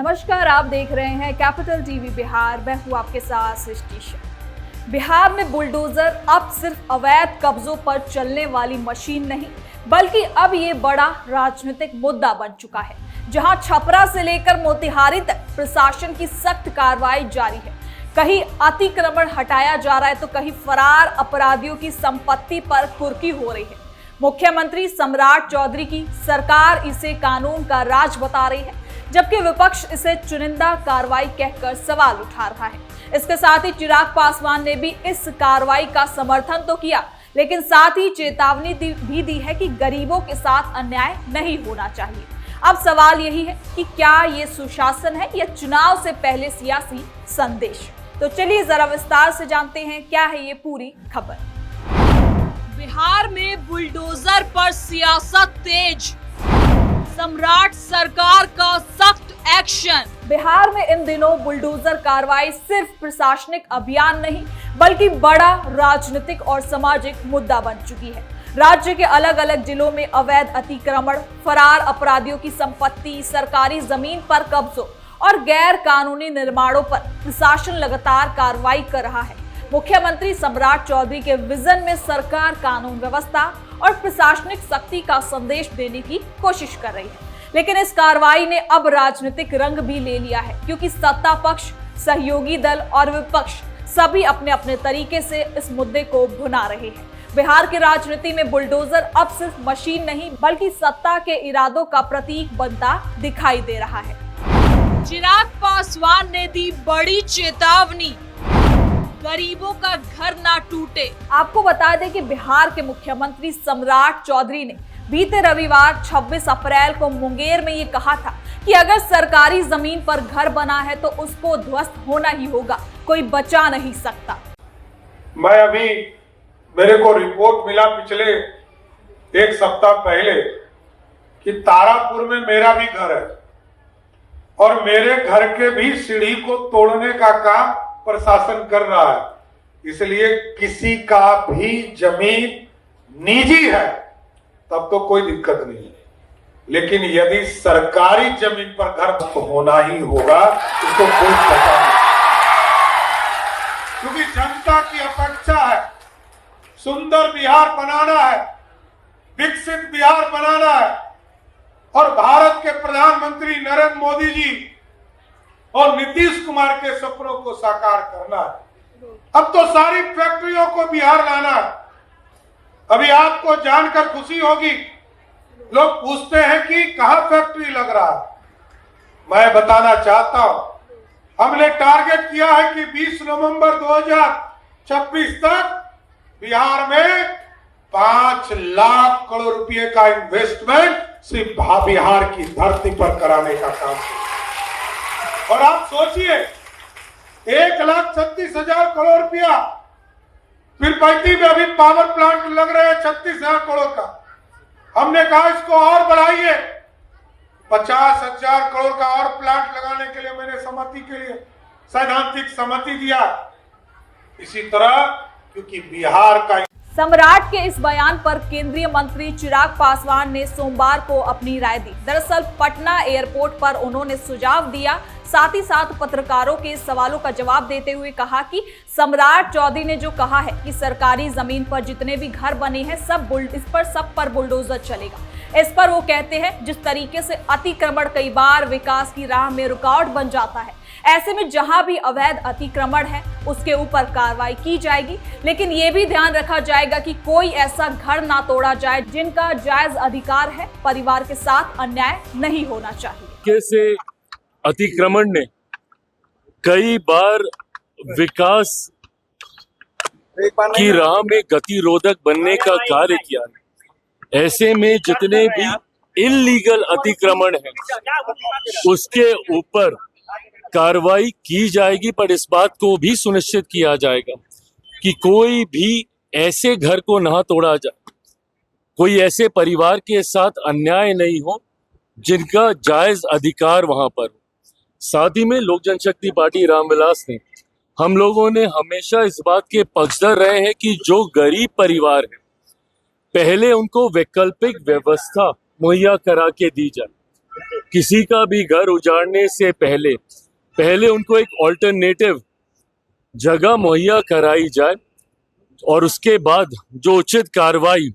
नमस्कार, आप देख रहे हैं कैपिटल टीवी बिहार। मैं हूं आपके साथ सृष्टि शाह। बिहार में बुलडोजर अब सिर्फ अवैध कब्जों पर चलने वाली मशीन नहीं, बल्कि अब ये बड़ा राजनीतिक मुद्दा बन चुका है, जहां छपरा से लेकर मोतिहारी तक प्रशासन की सख्त कार्रवाई जारी है। कहीं अतिक्रमण हटाया जा रहा है तो कहीं फरार अपराधियों की संपत्ति पर कुर्की हो रही है। मुख्यमंत्री सम्राट चौधरी की सरकार इसे कानून का राज बता रही है, जबकि विपक्ष इसे चुनिंदा कार्रवाई कहकर सवाल उठा रहा है। इसके साथ ही चिराग पासवान ने भी इस कार्रवाई का समर्थन तो किया, लेकिन साथ ही चेतावनी भी दी है कि गरीबों के साथ अन्याय नहीं होना चाहिए। अब सवाल यही है कि क्या ये सुशासन है या चुनाव से पहले सियासी संदेश। तो चलिए जरा विस्तार से जानते हैं क्या है ये पूरी खबर। बिहार में बुलडोजर पर सियासत तेज, सम्राट सरकार का सख्त एक्शन। बिहार में इन दिनों बुलडोजर कार्रवाई सिर्फ प्रशासनिक अभियान नहीं, बल्कि बड़ा राजनीतिक और सामाजिक मुद्दा बन चुकी है। राज्य के अलग अलग जिलों में अवैध अतिक्रमण, फरार अपराधियों की संपत्ति, सरकारी जमीन पर कब्जों और गैर कानूनी निर्माणों पर प्रशासन लगातार कार्रवाई कर रहा है। मुख्यमंत्री सम्राट चौधरी के विजन में सरकार कानून व्यवस्था और प्रशासनिक सख्ती का संदेश देने की कोशिश कर रही है, लेकिन इस कार्रवाई ने अब राजनीतिक रंग भी ले लिया है, क्योंकि सत्ता पक्ष, सहयोगी दल और विपक्ष सभी अपने अपने तरीके से इस मुद्दे को भुना रहे हैं। बिहार की राजनीति में बुलडोजर अब सिर्फ मशीन नहीं, बल्कि सत्ता के इरादों का प्रतीक बनता दिखाई दे रहा है। चिराग पासवान ने दी बड़ी चेतावनी, गरीबों का घर ना टूटे। आपको बता दें कि बिहार के मुख्यमंत्री सम्राट चौधरी ने बीते रविवार 26 अप्रैल को मुंगेर में ये कहा था कि अगर सरकारी जमीन पर घर बना है तो उसको ध्वस्त होना ही होगा, कोई बचा नहीं सकता। मेरे को रिपोर्ट मिला पिछले एक सप्ताह पहले कि तारापुर में मेरा भी घर है और मेरे घर के भी सीढ़ी को तोड़ने का काम प्रशासन कर रहा है। इसलिए किसी का भी जमीन निजी है तब तो कोई दिक्कत नहीं है, लेकिन यदि सरकारी जमीन पर घर तो होना ही होगा, उसको कोई पता नहीं, क्योंकि जनता की अपेक्षा है सुंदर बिहार बनाना है, विकसित बिहार बनाना है और भारत के प्रधानमंत्री नरेंद्र मोदी जी और नीतीश कुमार के सपनों को साकार करना है। अब तो सारी फैक्ट्रियों को बिहार लाना है। अभी आपको जानकर खुशी होगी, लोग पूछते हैं कि कहां फैक्ट्री लग रहा है। मैं बताना चाहता हूं, हमने टारगेट किया है कि 20 नवंबर 2026 तक बिहार में 5 लाख करोड़ रुपए का इन्वेस्टमेंट सिर्फ बिहार की धरती पर कराने का काम है। और आप सोचिए, 1,36,000 करोड़ रुपया पीरपैंती में अभी पावर प्लांट लग रहे हैं 36,000 करोड़ का। हमने कहा इसको और बढ़ाइए, 50,000 करोड़ का और प्लांट लगाने के लिए मैंने सहमति के लिए सैद्धांतिक सहमति दिया। इसी तरह क्योंकि बिहार का सम्राट के इस बयान पर केंद्रीय मंत्री चिराग पासवान ने सोमवार को अपनी राय दी। दरअसल पटना एयरपोर्ट पर उन्होंने सुझाव दिया, साथ ही साथ पत्रकारों के सवालों का जवाब देते हुए कहा कि सम्राट चौधरी ने जो कहा है कि सरकारी जमीन पर जितने भी घर बने हैं सब पर बुलडोजर चलेगा। इस पर वो कहते हैं, जिस तरीके से अतिक्रमण कई बार विकास की राह में रुकावट बन जाता है, ऐसे में जहां भी अवैध अतिक्रमण है उसके ऊपर कार्रवाई की जाएगी, लेकिन ये भी ध्यान रखा जाएगा कि कोई ऐसा घर ना तोड़ा जाए जिनका जायज अधिकार है। परिवार के साथ अन्याय नहीं होना चाहिए। कैसे अतिक्रमण ने कई बार विकास की राह में गतिरोधक बनने का कार्य किया है। ऐसे में जितने भी इल्लीगल अतिक्रमण है उसके ऊपर कार्रवाई की जाएगी, पर इस बात को भी सुनिश्चित किया जाएगा कि कोई भी ऐसे घर को ना तोड़ा जाए, कोई ऐसे परिवार के साथ अन्याय नहीं हो जिनका जायज अधिकार वहां पर हो। साथ ही में लोक जनशक्ति पार्टी रामविलास ने, हम लोगों ने हमेशा इस बात के पक्षधर रहे हैं कि जो गरीब परिवार है पहले उनको वैकल्पिक व्यवस्था मुहैया करा के दी जाए। किसी का भी घर उजाड़ने से पहले उनको एक ऑल्टरनेटिव जगह मुहैया कराई जाए और उसके बाद जो उचित कार्रवाई,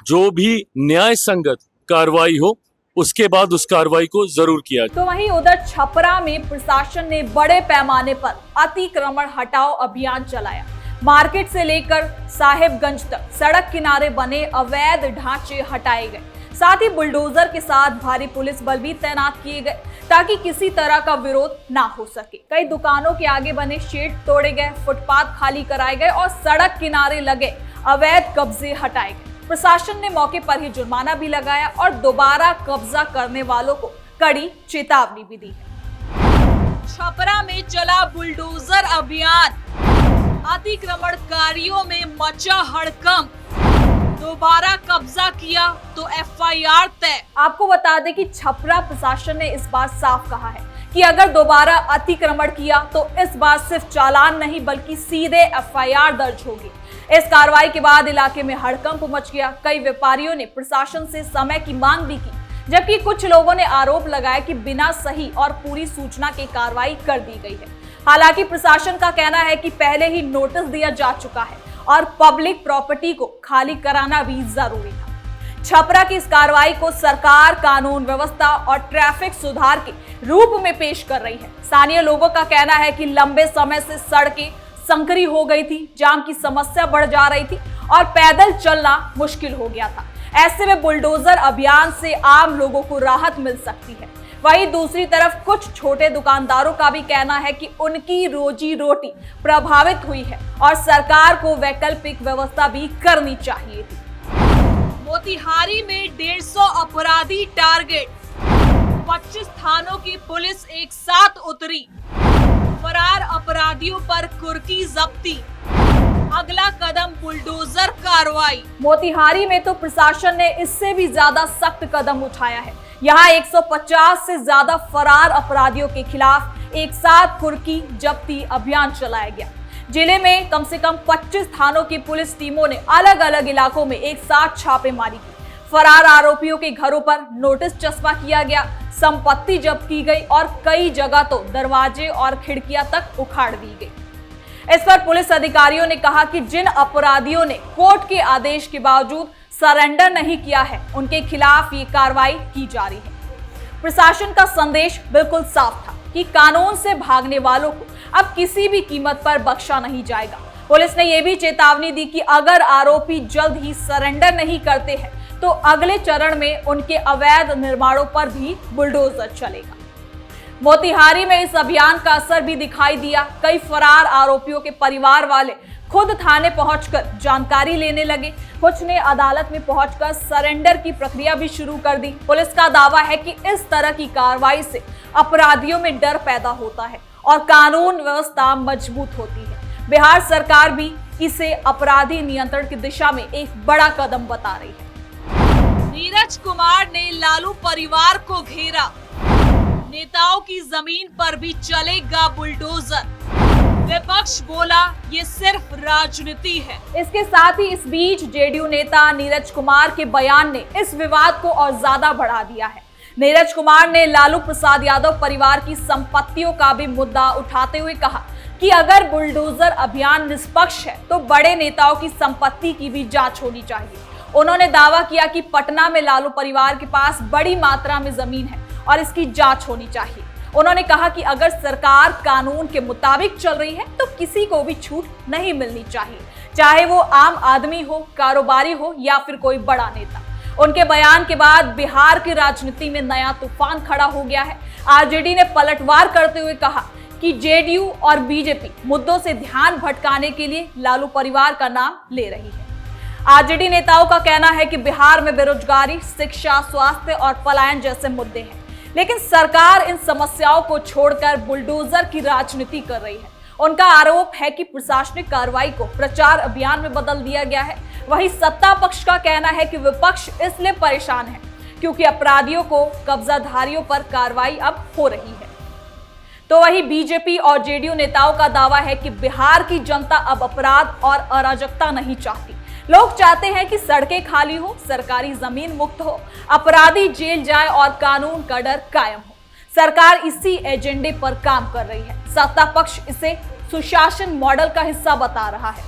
जो भी न्याय संगत कार्रवाई हो, उसके बाद उस कार्रवाई को जरूर किया जाए। तो वहीं उधर छपरा में प्रशासन ने बड़े पैमाने पर अतिक्रमण हटाओ अभियान चलाया। मार्केट से लेकर साहेबगंज तक सड़क किनारे बने अवैध ढांचे हटाए गए। साथ ही बुलडोजर के साथ भारी पुलिस बल भी तैनात किए गए ताकि किसी तरह का विरोध ना हो सके। कई दुकानों के आगे बने शेड तोड़े गए, फुटपाथ खाली कराए गए और सड़क किनारे लगे अवैध कब्जे हटाए गए। प्रशासन ने मौके पर ही जुर्माना भी लगाया और दोबारा कब्जा करने वालों को कड़ी चेतावनी भी दी है। छपरा में चला बुलडोजर अभियान, अतिक्रमणकारियों में मचा हड़कंप, दोबारा कब्जा किया तो एफआईआर तय। आपको बता दें कि छपरा प्रशासन ने इस बार साफ कहा है कि अगर दोबारा अतिक्रमण किया तो इस बार सिर्फ चालान नहीं बल्कि सीधे एफआईआर दर्ज होगी। इस कार्रवाई के बाद इलाके में हड़कंप मच गया। कई व्यापारियों ने प्रशासन से समय की मांग भी की, जबकि कुछ लोगों ने आरोप लगाया कि बिना सही और पूरी सूचना के कार्रवाई कर दी गई है। हालांकि प्रशासन का कहना है कि पहले ही नोटिस दिया जा चुका है और पब्लिक प्रॉपर्टी को खाली कराना भी जरूरी था। छपरा की इस कार्रवाई को सरकार कानून व्यवस्था और ट्रैफिक सुधार के रूप में पेश कर रही है। स्थानीय लोगों का कहना है कि लंबे समय से सड़कें संकरी हो गई थी, जाम की समस्या बढ़ जा रही थी और पैदल चलना मुश्किल हो गया था। ऐसे में बुलडोजर अभियान से आम लोगों को राहत मिल सकती है। वहीं दूसरी तरफ कुछ छोटे दुकानदारों का भी कहना है कि उनकी रोजी रोटी प्रभावित हुई है और सरकार को वैकल्पिक व्यवस्था भी करनी चाहिए थी। मोतिहारी में 150 अपराधी टारगेट, 25 थानों की पुलिस एक साथ उतरी, फरार अपराधियों पर कुर्की जब्ती, अगला कदम बुलडोजर कार्रवाई। मोतिहारी में तो प्रशासन ने इससे भी ज्यादा सख्त कदम उठाया है। यहाँ 150 से ज्यादा फरार अपराधियों के खिलाफ एक साथ कुर्की जब्ती अभियान चलाया गया। जिले में कम से कम 25 थानों की पुलिस टीमों ने अलग अलग इलाकों में एक साथ छापेमारी की। फरार आरोपियों के घरों पर नोटिस चस्पा किया गया, संपत्ति जब्त की गई और कई जगह तो दरवाजे और खिड़कियां तक उखाड़ दी गई। इस पर पुलिस अधिकारियों ने कहा कि जिन अपराधियों ने कोर्ट के आदेश के बावजूद सरेंडर नहीं किया है, उनके खिलाफ ये कार्रवाई की जा रही है। प्रशासन का संदेश बिल्कुल साफ था कि कानून से भागने वालों को अब किसी भी कीमत पर बख्शा नहीं जाएगा। पुलिस ने यह भी चेतावनी दी कि अगर आरोपी जल्द ही सरेंडर नहीं करते हैं तो अगले चरण में उनके अवैध निर्माणों पर भी बुलडोजर चलेगा। मोतिहारी में इस अभियान का असर भी दिखाई दिया। कई फरार आरोपियों के परिवार वाले खुद थाने पहुंचकर जानकारी लेने लगे। कुछ ने अदालत में पहुंचकर सरेंडर की प्रक्रिया भी शुरू कर दी। पुलिस का दावा है कि इस तरह की कार्रवाई से अपराधियों में डर पैदा होता है और कानून व्यवस्था मजबूत होती है। बिहार सरकार भी इसे अपराधी नियंत्रण की दिशा में एक बड़ा कदम बता रही है। नीरज कुमार ने लालू परिवार को घेरा, नेताओं की जमीन पर भी चलेगा बुलडोजर। विपक्ष बोला ये सिर्फ राजनीति है। इसके साथ ही इस बीच जेडीयू नेता नीरज कुमार के बयान ने इस विवाद को और ज्यादा बढ़ा दिया है। नीरज कुमार ने लालू प्रसाद यादव परिवार की संपत्तियों का भी मुद्दा उठाते हुए कहा कि अगर बुलडोजर अभियान निष्पक्ष है तो बड़े नेताओं की संपत्ति की भी जांच होनी चाहिए। उन्होंने दावा किया कि पटना में लालू परिवार के पास बड़ी मात्रा में जमीन है और इसकी जांच होनी चाहिए। उन्होंने कहा कि अगर सरकार कानून के मुताबिक चल रही है तो किसी को भी छूट नहीं मिलनी चाहिए, चाहे वो आम आदमी हो, कारोबारी हो या फिर कोई बड़ा नेता। उनके बयान के बाद बिहार की राजनीति में नया तूफान खड़ा हो गया है। आरजेडी ने पलटवार करते हुए कहा कि जेडीयू और बीजेपी मुद्दों से ध्यान भटकाने के लिए लालू परिवार का नाम ले रही है। आरजेडी नेताओं का कहना है कि बिहार में बेरोजगारी, शिक्षा, स्वास्थ्य और पलायन जैसे मुद्दे हैं, लेकिन सरकार इन समस्याओं को छोड़कर बुलडोजर की राजनीति कर रही है। उनका आरोप है कि प्रशासनिक कार्रवाई को प्रचार अभियान में बदल दिया गया है। वहीं सत्ता पक्ष का कहना है कि विपक्ष इसलिए परेशान है क्योंकि अपराधियों को कब्जाधारियों पर कार्रवाई अब हो रही है। तो वहीं बीजेपी और जेडीयू नेताओं का दावा है कि बिहार की जनता अब अपराध और अराजकता नहीं चाहती। लोग चाहते हैं कि सड़कें खाली हो, सरकारी जमीन मुक्त हो, अपराधी जेल जाए और कानून का डर कायम हो। सरकार इसी एजेंडे पर काम कर रही है। सत्ता पक्ष इसे सुशासन मॉडल का हिस्सा बता रहा है।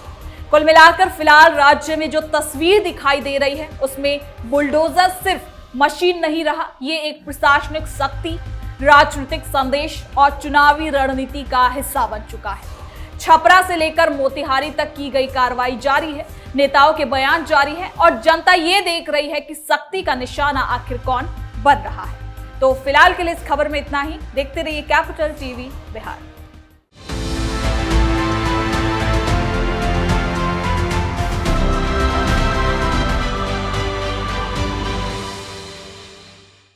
कुल मिलाकर फिलहाल राज्य में जो तस्वीर दिखाई दे रही है उसमें बुलडोजर सिर्फ मशीन नहीं रहा, ये एक प्रशासनिक शक्ति, राजनीतिक संदेश और चुनावी रणनीति का हिस्सा बन चुका है। छपरा से लेकर मोतिहारी तक की गई कार्रवाई जारी है, नेताओं के बयान जारी है और जनता ये देख रही है कि शक्ति का निशाना आखिर कौन बन रहा है। तो फिलहाल के लिए इस खबर में इतना ही। देखते रहिए कैपिटल टीवी बिहार।